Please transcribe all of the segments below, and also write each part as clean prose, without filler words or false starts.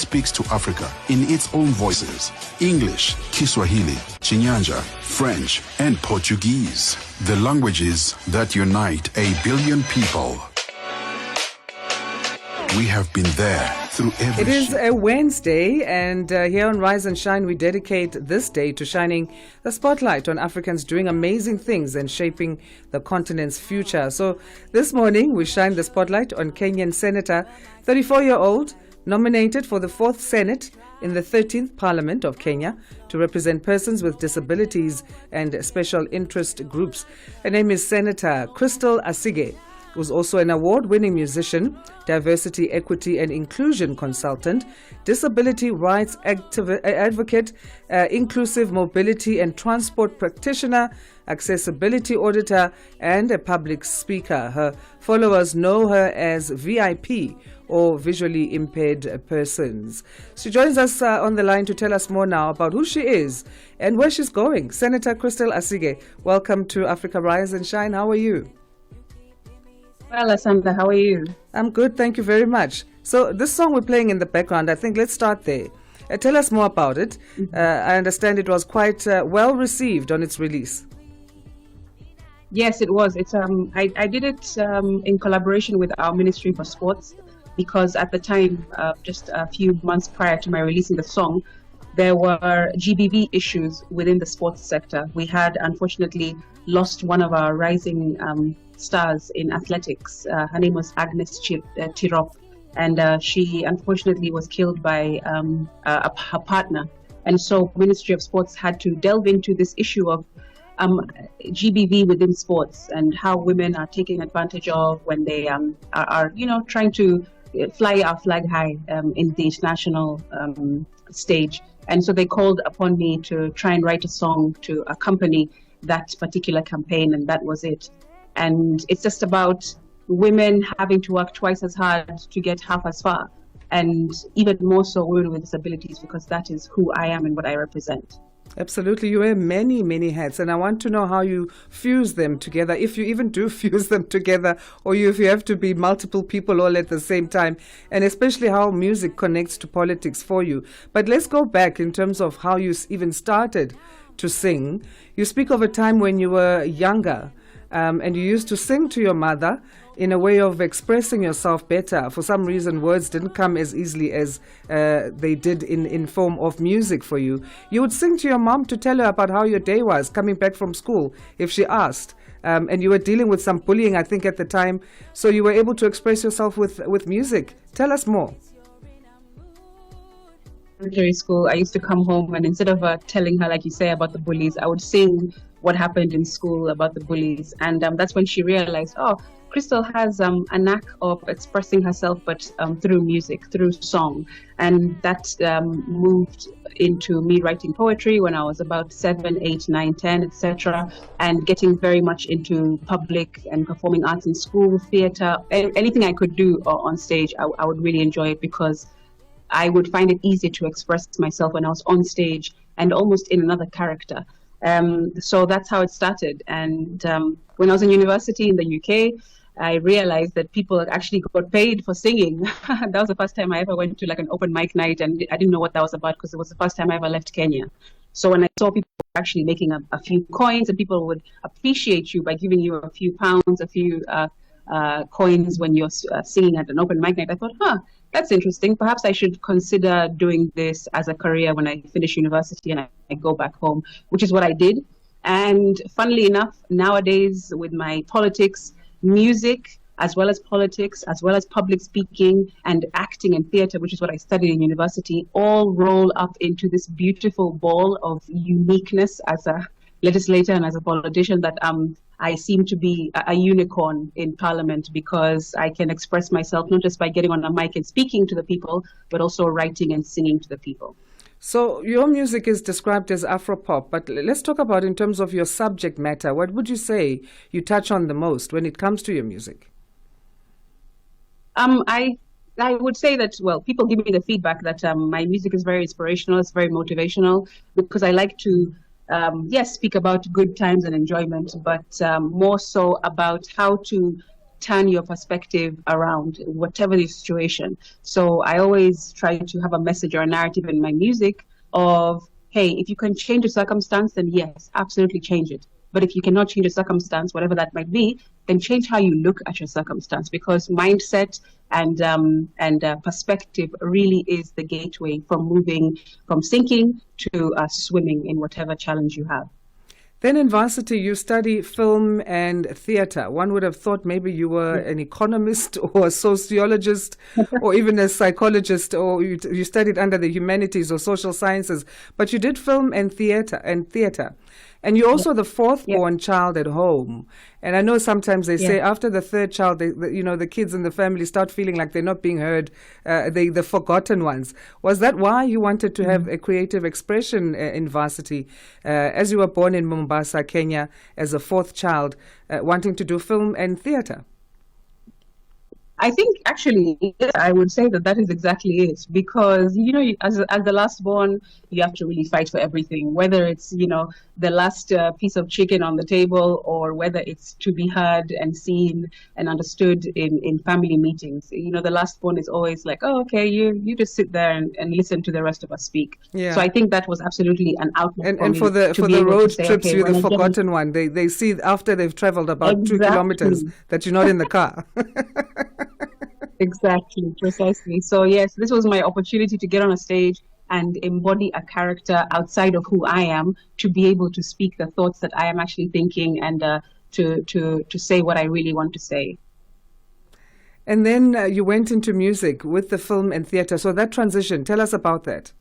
speaks to Africa in its own voices: English, Kiswahili, Chinyanja, French, and Portuguese. The languages that unite 1 billion people. We have been there through every It is a Wednesday, and here on Rise and Shine, we dedicate this day to shining the spotlight on Africans doing amazing things and shaping the continent's future. So this morning, we shine the spotlight on Kenyan Senator, 34-year-old, nominated for the 4th Senate in the 13th Parliament of Kenya to represent persons with disabilities and special interest groups. Her name is Senator Crystal Asige, who's also an award-winning musician, diversity, equity and inclusion consultant, disability rights advocate, inclusive mobility and transport practitioner, accessibility auditor, and a public speaker. Her followers know her as VIP, or visually impaired persons. She joins us on the line to tell us more now about who she is and where she's going. Senator Crystal Asige, welcome to Africa Rise and Shine. How are you? Well, Asanda, how are you? I'm good, thank you very much. So this song we're playing in the background, I think let's start there. Tell us more about it. I understand it was quite well received on its release. Yes, it was. It's I did it in collaboration with our Ministry for Sports, because at the time, just a few months prior to my releasing the song, there were GBV issues within the sports sector. We had unfortunately lost one of our rising stars in athletics. Her name was Agnes Tirop, and she unfortunately was killed by her partner. And so Ministry of Sports had to delve into this issue of GBV within sports and how women are taken advantage of when they are trying to fly our flag high in the international stage. And so they called upon me to try and write a song to accompany that particular campaign, and that was it. And it's just about women having to work twice as hard to get half as far, and even more so women with disabilities, because that is who I am and what I represent. Absolutely. You wear many, many hats, and I want to know how you fuse them together, if you even do fuse them together, or if you have to be multiple people all at the same time, and especially how music connects to politics for you. But let's go back in terms of how you even started to sing. You speak of a time when you were younger, and you used to sing to your mother in a way of expressing yourself better. For some reason, words didn't come as easily as they did in form of music for you. You would sing to your mom to tell her about how your day was coming back from school, if she asked. And you were dealing with some bullying, I think, at the time. So you were able to express yourself with music. Tell us more. Elementary school, I used to come home, and instead of telling her, like you say, about the bullies, I would sing what happened in school about the bullies. And that's when she realized, oh, Crystal has a knack of expressing herself, but through music, through song. And that moved into me writing poetry when I was about 7, 8, 9, 10, etc., and getting very much into public and performing arts in school, theater, anything I could do on stage. I would really enjoy it, because I would find it easy to express myself when I was on stage and almost in another character. So that's how it started. And when I was in university in the UK, I realized that people actually got paid for singing. That was the first time I ever went to like an open mic night, and I didn't know what that was about, because it was the first time I ever left Kenya. So when I saw people actually making a few coins, and people would appreciate you by giving you a few pounds, a few coins when you're singing at an open mic night, I thought, that's interesting. Perhaps I should consider doing this as a career when I finish university and I go back home, which is what I did. And funnily enough, nowadays with my politics, music, as well as politics, as well as public speaking and acting and theater, which is what I studied in university, all roll up into this beautiful ball of uniqueness as a legislator and as a politician, that I seem to be a unicorn in Parliament, because I can express myself not just by getting on a mic and speaking to the people, but also writing and singing to the people. So your music is described as Afropop, but let's talk about in terms of your subject matter. What would you say you touch on the most when it comes to your music? I would say that, well, people give me the feedback that my music is very inspirational, it's very motivational, because I like to yes, speak about good times and enjoyment, but more so about how to turn your perspective around, whatever the situation. So I always try to have a message or a narrative in my music of, hey, if you can change a circumstance, then yes, absolutely change it. But if you cannot change a circumstance, whatever that might be, then change how you look at your circumstance, because mindset and perspective really is the gateway from moving from sinking to swimming in whatever challenge you have. Then in varsity, you study film and theater. One would have thought maybe you were an economist or a sociologist or even a psychologist, or you studied under the humanities or social sciences, but you did film and theater. And you're also the fourth born child at home. And I know sometimes they say after the third child, the kids in the family start feeling like they're not being heard, the forgotten ones. Was that why you wanted to have a creative expression in varsity? As you were born in Mombasa, Kenya, as a fourth child, wanting to do film and theater? I think actually, I would say that is exactly it, because, as the last born, you have to really fight for everything, whether it's, the last piece of chicken on the table, or whether it's to be heard and seen and understood in family meetings. The last born is always like, oh, okay, you just sit there and listen to the rest of us speak. Yeah. So I think that was absolutely an outlet and for the road trips, okay, you're the forgotten one. They see after they've traveled about 2 kilometers that you're not in the car. Exactly, precisely. So yes, this was my opportunity to get on a stage and embody a character outside of who I am, to be able to speak the thoughts that I am actually thinking, and to say what I really want to say. And then you went into music with the film and theater. So that transition, tell us about that.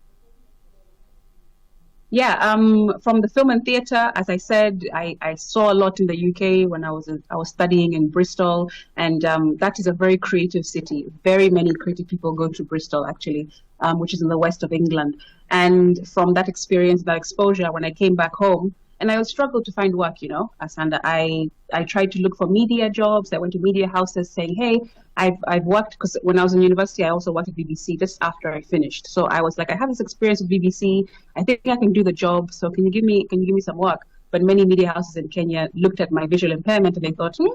Yeah, from the film and theater, as I said, I saw a lot in the UK when I was studying in Bristol, and that is a very creative city. Very many creative people go to Bristol, actually, which is in the west of England. And from that experience, that exposure, when I came back home, and I struggled to find work, Asanda. I tried to look for media jobs. I went to media houses saying, hey, I've worked, because when I was in university, I also worked at BBC just after I finished. So I was like, I have this experience with BBC. I think I can do the job. So can you give me some work? But many media houses in Kenya looked at my visual impairment and they thought, are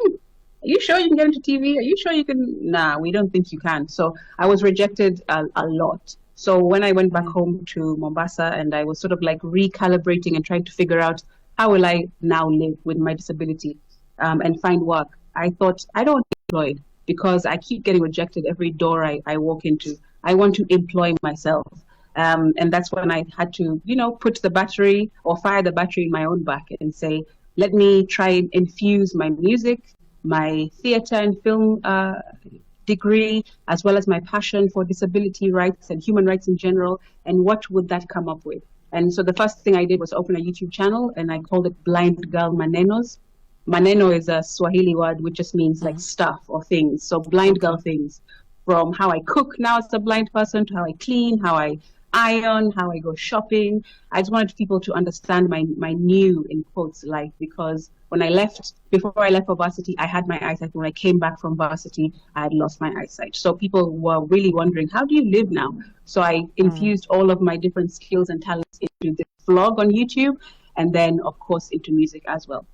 you sure you can get into TV? Are you sure you can? Nah, we don't think you can. So I was rejected a lot. So when I went back home to Mombasa, and I was sort of like recalibrating and trying to figure out how will I now live with my disability and find work, I thought, I don't want to be employed, because I keep getting rejected every door I walk into. I want to employ myself. And that's when I had to, put the battery or fire the battery in my own back and say, let me try and infuse my music, my theater and film degree, as well as my passion for disability rights and human rights in general, and what would that come up with? And so the first thing I did was open a YouTube channel, and I called it Blind Girl Manenos. Maneno is a Swahili word which just means like stuff or things. So blind girl things, from how I cook now as a blind person, to how I clean, how I iron, how I go shopping. I just wanted people to understand my new, in quotes, life, because before I left for varsity, I had my eyesight. When I came back from varsity, I had lost my eyesight. So people were really wondering, how do you live now? So I infused all of my different skills and talents into this vlog on YouTube, and then, of course, into music as well.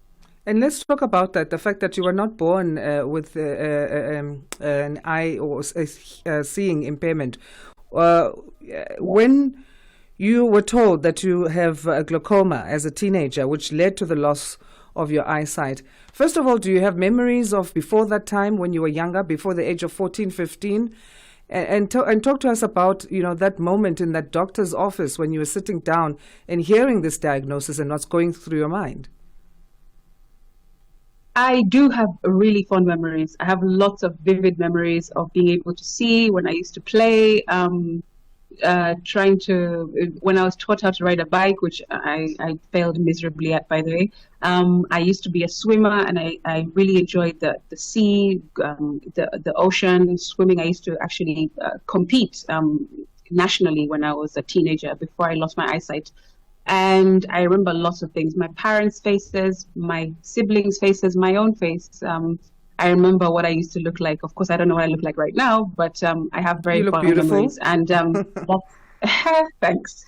And let's talk about that, the fact that you were not born with an eye or seeing impairment. When you were told that you have glaucoma as a teenager, which led to the loss of your eyesight, first of all, do you have memories of before that time when you were younger, before the age of 14, 15? And talk to us about, that moment in that doctor's office when you were sitting down and hearing this diagnosis and what's going through your mind. I do have really fond memories. I have lots of vivid memories of being able to see when I used to play, when I was taught how to ride a bike, which I failed miserably at, by the way. I used to be a swimmer, and I really enjoyed the sea, the ocean, swimming. I used to actually compete nationally when I was a teenager, before I lost my eyesight. And I remember lots of things, my parents' faces, my siblings' faces, my own face. I remember what I used to look like. Of course, I don't know what I look like right now, but I have very fond memories. And thanks.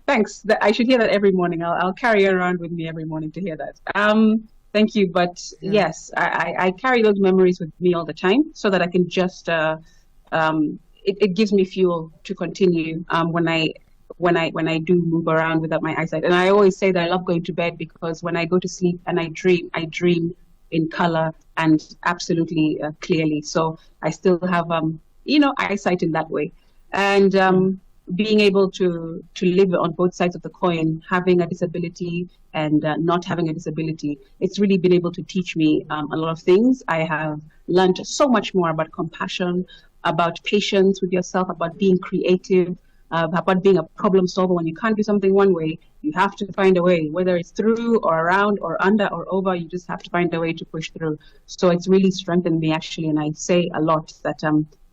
Thanks. I should hear that every morning. I'll carry it around with me every morning to hear that. Thank you. But yes, I carry those memories with me all the time so that I can just, it gives me fuel to continue when I do move around without my eyesight. And I always say that I love going to bed because when I go to sleep and I dream in color and absolutely clearly. So I still have, eyesight in that way. And being able to live on both sides of the coin, having a disability and not having a disability, it's really been able to teach me a lot of things. I have learned so much more about compassion, about patience with yourself, about being creative, about being a problem solver. When you can't do something one way, you have to find a way, whether it's through or around or under or over, you just have to find a way to push through. So it's really strengthened me, actually. And I say a lot that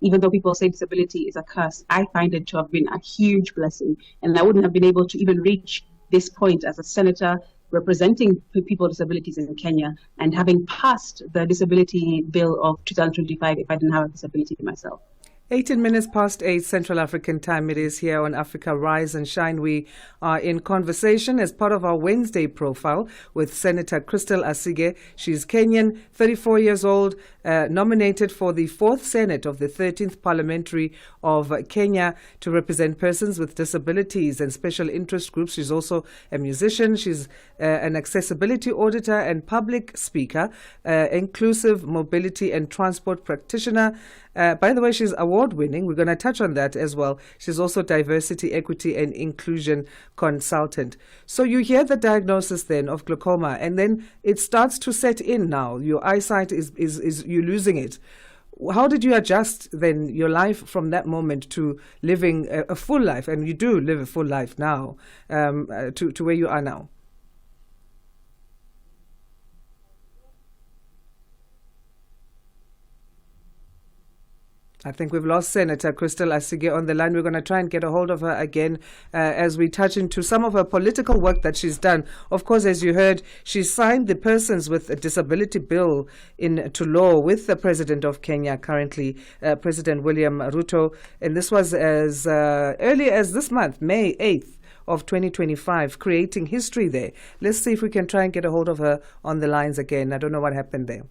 even though people say disability is a curse, I find it to have been a huge blessing. And I wouldn't have been able to even reach this point as a senator representing people with disabilities in Kenya and having passed the disability bill of 2025 if I didn't have a disability myself. 18 minutes past 8 Central African time. It is here on Africa Rise and Shine. We are in conversation as part of our Wednesday profile with Senator Crystal Asige. She's Kenyan, 34 years old, nominated for the 4th Senate of the 13th Parliamentary of Kenya to represent persons with disabilities and special interest groups. She's also a musician. She's an accessibility auditor and public speaker, inclusive mobility and transport practitioner. By the way, she's award-winning. We're going to touch on that as well. She's also diversity, equity, and inclusion consultant. So you hear the diagnosis then of glaucoma, and then it starts to set in now. Your eyesight is you're losing it. How did you adjust then your life from that moment to living a full life? And you do live a full life now, to where you are now. I think we've lost Senator Crystal Asige on the line. We're going to try and get a hold of her again as we touch into some of her political work that she's done. Of course, as you heard, she signed the Persons with a Disability Bill into law with the President of Kenya currently, President William Ruto. And this was as early as this month, May 8th. Of 2025, creating history there. Let's see if we can try and get a hold of her on the lines again. I don't know what happened there.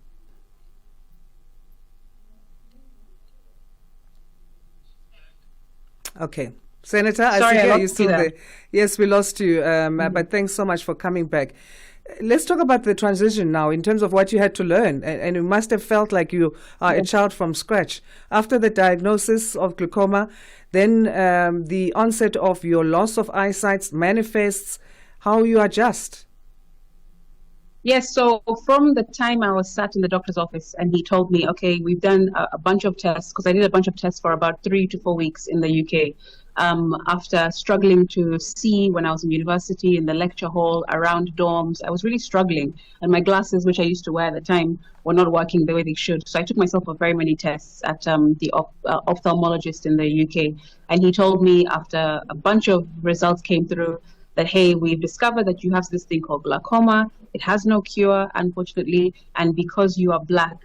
Okay. Senator, Sorry, I see you still there. Yes, we lost you, but thanks so much for coming back. Let's talk about the transition now in terms of what you had to learn. And you must have felt like you are a child from scratch. After the diagnosis of glaucoma, then the onset of your loss of eyesight manifests, how you adjust. Yes, so from the time I was sat in the doctor's office and he told me, okay, we've done a bunch of tests, because I did a bunch of tests for about 3 to 4 weeks in the UK. After struggling to see when I was in university, in the lecture hall, around dorms, I was really struggling. And my glasses, which I used to wear at the time, were not working the way they should. So I took myself for very many tests at the ophthalmologist in the UK. And he told me after a bunch of results came through that, hey, we've discovered that you have this thing called glaucoma. It has no cure, unfortunately. And because you are Black,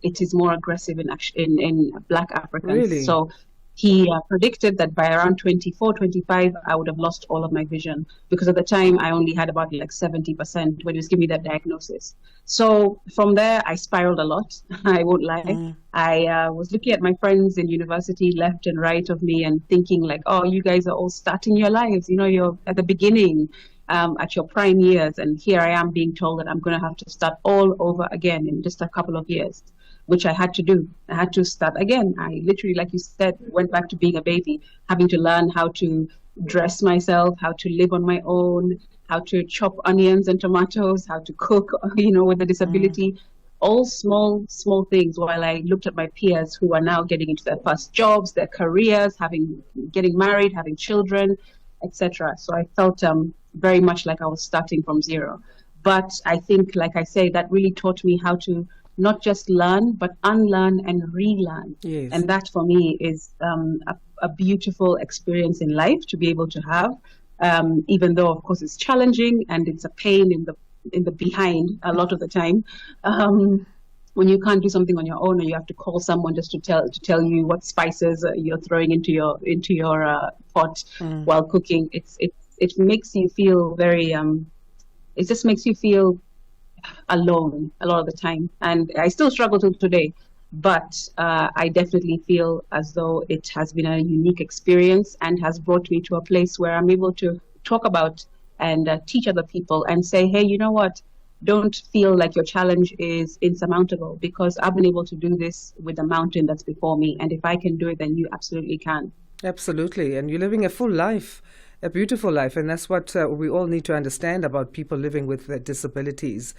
it is more aggressive in Black Africans. Really? So he predicted that by around 24, 25, I would have lost all of my vision, because at the time I only had about like 70% when he was giving me that diagnosis. So from there, I spiraled a lot. I won't lie. I was looking at my friends in university left and right of me and thinking like, oh, you guys are all starting your lives. You know, you're at the beginning, at your prime years. And here I am being told that I'm going to have to start all over again in just a couple of years, which I had to do. I had to start again. I literally, like you said, went back to being a baby, having to learn how to dress myself, how to live on my own, how to chop onions and tomatoes, how to cook, with a disability. All small things, while I looked at my peers who are now getting into their first jobs, their careers, getting married, having children, etc. So I felt very much like I was starting from zero. But I think, like I say, that really taught me how to not just learn, but unlearn and relearn. Yes. And that for me is a beautiful experience in life to be able to have, even though, of course, it's challenging and it's a pain in the behind a lot of the time. When you can't do something on your own, or you have to call someone just to tell you what spices you're throwing into your pot while cooking, it makes you feel very. It just makes you feel alone a lot of the time. And I still struggle till today, but I definitely feel as though it has been a unique experience and has brought me to a place where I'm able to talk about and teach other people and say, hey, you know what? Don't feel like your challenge is insurmountable, because I've been able to do this with the mountain that's before me. And if I can do it, then you absolutely can. Absolutely. And you're living a full life, a beautiful life. And that's what we all need to understand about people living with disabilities.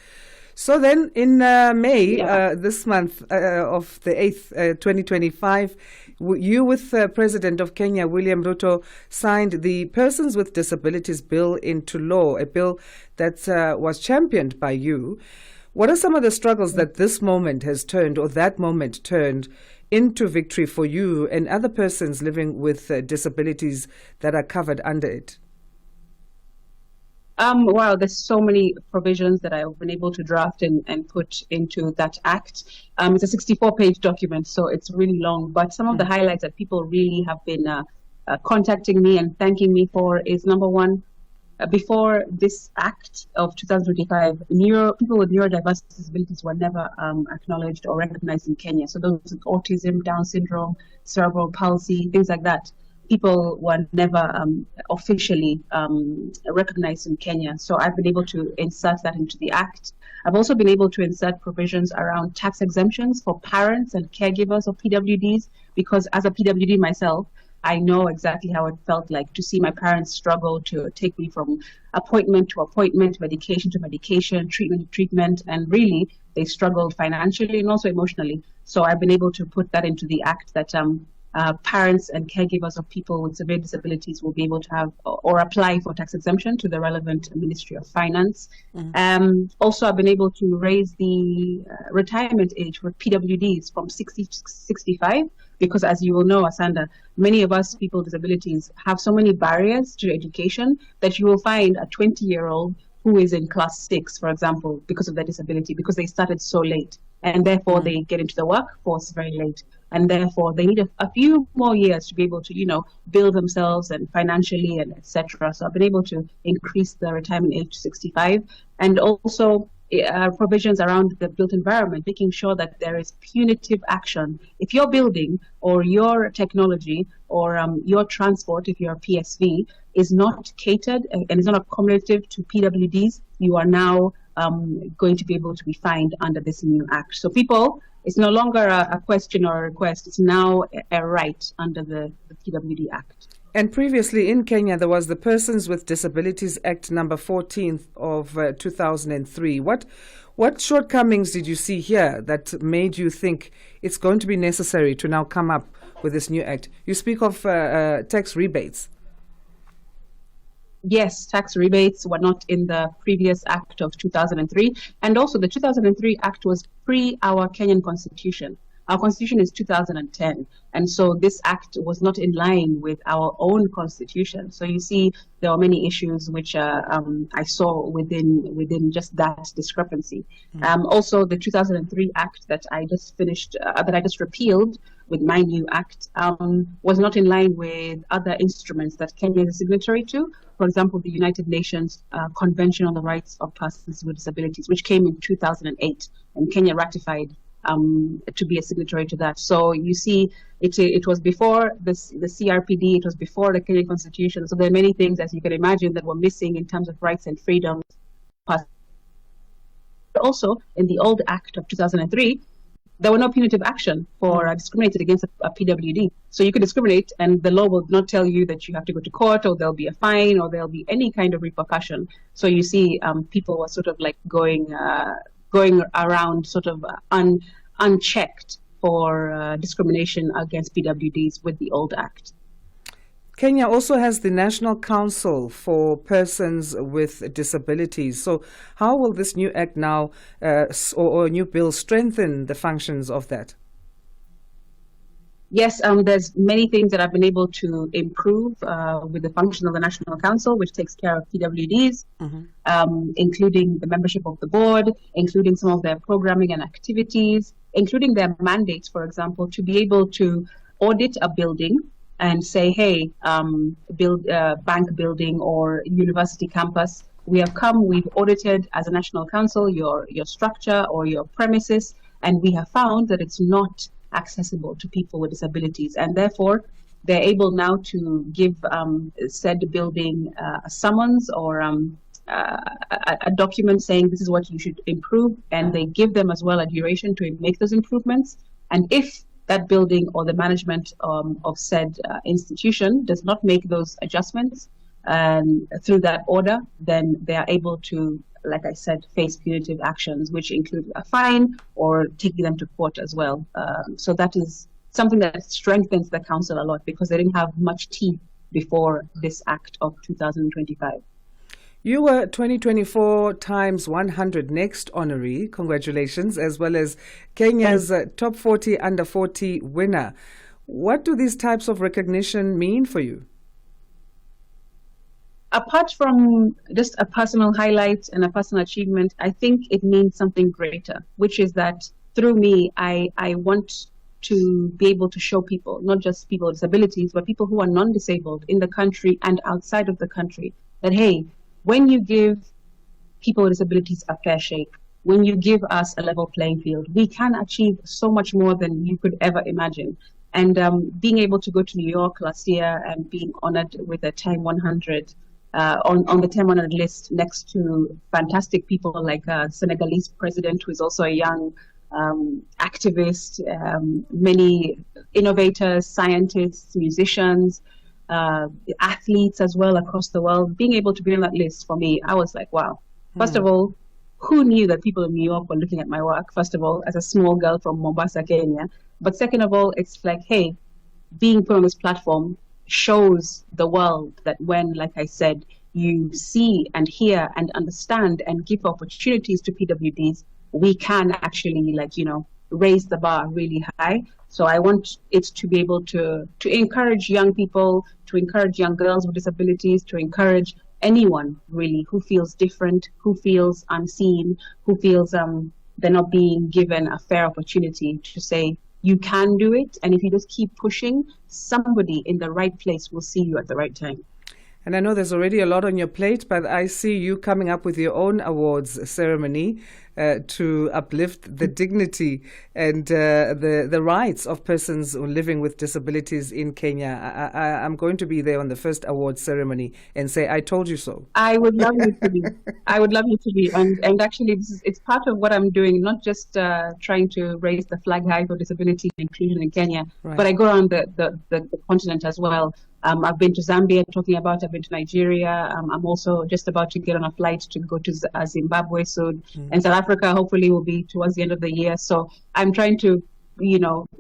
So then in May, this month of the 8th, 2025, you with President of Kenya, William Ruto, signed the Persons with Disabilities Bill into law, a bill that was championed by you. What are some of the struggles that this moment has turned, or that moment turned, into victory for you and other persons living with disabilities that are covered under it? Wow, there's so many provisions that I've been able to draft and put into that act. It's a 64-page document, so it's really long. But some of the highlights that people really have been contacting me and thanking me for is, number one, before this act of 2025, people with neurodiverse disabilities were never acknowledged or recognized in Kenya. So those with autism, Down syndrome, cerebral palsy, things like that, people were never officially recognized in Kenya. So I've been able to insert that into the act. I've also been able to insert provisions around tax exemptions for parents and caregivers of PWDs, because as a PWD myself, I know exactly how it felt like to see my parents struggle to take me from appointment to appointment, medication to medication, treatment to treatment, and really they struggled financially and also emotionally. So I've been able to put that into the act that parents and caregivers of people with severe disabilities will be able to have or apply for tax exemption to the relevant Ministry of Finance. Also, I've been able to raise the retirement age for PWDs from 60 to 65, because as you will know, Asanda, many of us people with disabilities have so many barriers to education that you will find a 20-year-old who is in class 6, for example, because of their disability, because they started so late, and therefore they get into the workforce very late. And therefore, they need a few more years to be able to, build themselves and financially and etc. So I've been able to increase the retirement age to 65, and also provisions around the built environment, making sure that there is punitive action. If your building or your technology or your transport, if you're a PSV, is not catered and is not accommodative to PWDs, you are now going to be able to be fined under this new act. So people, it's no longer a question or a request, it's now a right under the PWD Act. And previously in Kenya, there was the Persons with Disabilities Act number 14 of 2003. What shortcomings did you see here that made you think it's going to be necessary to now come up with this new act? You speak of tax rebates. Yes, tax rebates were not in the previous act of 2003. And also the 2003 act was pre our Kenyan constitution. Our constitution is 2010. And so this act was not in line with our own constitution. So you see, there are many issues which I saw within just that discrepancy. Also, the 2003 act that I just finished, that I just repealed with my new act, was not in line with other instruments that Kenya is a signatory to. For example, the United Nations Convention on the Rights of Persons with Disabilities, which came in 2008, and Kenya ratified to be a signatory to that. So you see, it was before the CRPD, it was before the Kenyan Constitution. So there are many things, as you can imagine, that were missing in terms of rights and freedoms. Also, in the old Act of 2003, there were no punitive action for discriminated against a PWD. So you could discriminate and the law will not tell you that you have to go to court or there'll be a fine or there'll be any kind of repercussion. So you see, people were sort of like going around sort of unchecked for discrimination against PWDs with the old Act. Kenya also has the National Council for Persons with Disabilities. So how will this new act now or new bill strengthen the functions of that? Yes, there's many things that I've been able to improve with the function of the National Council, which takes care of PWDs, including the membership of the board, including some of their programming and activities, including their mandates, for example, to be able to audit a building and say, hey, build bank building or university campus, we have come, we've audited as a national council your structure or your premises, and we have found that it's not accessible to people with disabilities, and therefore they're able now to give said building a summons or a document saying this is what you should improve, and they give them as well a duration to make those improvements. And if that building or the management of said institution does not make those adjustments through that order, then they are able to, like I said, face punitive actions, which include a fine or taking them to court as well. So that is something that strengthens the council a lot, because they didn't have much teeth before this act of 2025. You were 2024 times 100 Next honoree. Congratulations, as well as Kenya's top 40 under 40 winner. What do these types of recognition mean for you? Apart from just a personal highlight and a personal achievement, I think it means something greater, which is that through me, I want to be able to show people, not just people with disabilities, but people who are non-disabled in the country and outside of the country, that, hey, when you give people with disabilities a fair shake, when you give us a level playing field, we can achieve so much more than you could ever imagine. And being able to go to New York last year and being honored with a Time 100 on the Time 100 list next to fantastic people like Senegalese president, who is also a young activist, many innovators, scientists, musicians, athletes as well across the world. Being able to be on that list, for me, I was like, wow. First of all, who knew that people in New York were looking at my work, first of all, as a small girl from Mombasa, Kenya. But second of all, it's like, hey, being put on this platform shows the world that when, like I said, you see and hear and understand and give opportunities to PWDs, we can actually, raise the bar really high. So I want it to be able to encourage young people, to encourage young girls with disabilities, to encourage anyone really who feels different, who feels unseen, who feels they're not being given a fair opportunity, to say you can do it. And if you just keep pushing, somebody in the right place will see you at the right time. And I know there's already a lot on your plate, but I see you coming up with your own awards ceremony to uplift the dignity and the rights of persons living with disabilities in Kenya. I'm going to be there on the first awards ceremony and say, I told you so. I would love you to be. I would love you to be. And actually, it's part of what I'm doing, not just trying to raise the flag high for disability and inclusion in Kenya, right, but I go around the continent as well. I've been to Zambia talking about, I've been to Nigeria. I'm also just about to get on a flight to go to Zimbabwe soon. And South Africa hopefully will be towards the end of the year. So I'm trying to,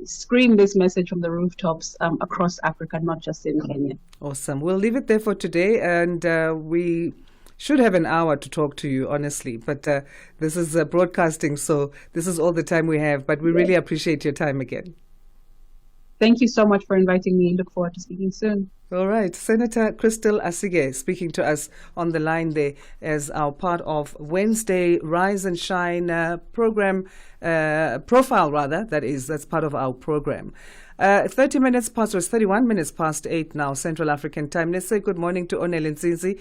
scream this message from the rooftops across Africa, not just in Kenya. Awesome. We'll leave it there for today. And we should have an hour to talk to you, honestly. But this is broadcasting, so this is all the time we have. But we really appreciate your time again. Thank you so much for inviting me. Look forward to speaking soon. All right. Senator Crystal Asige speaking to us on the line there as our part of Wednesday Rise and Shine program, profile rather, that's part of our program. 30 minutes past, or 31 minutes past 8 now, Central African time. Let's say good morning to Onel Nzinzi.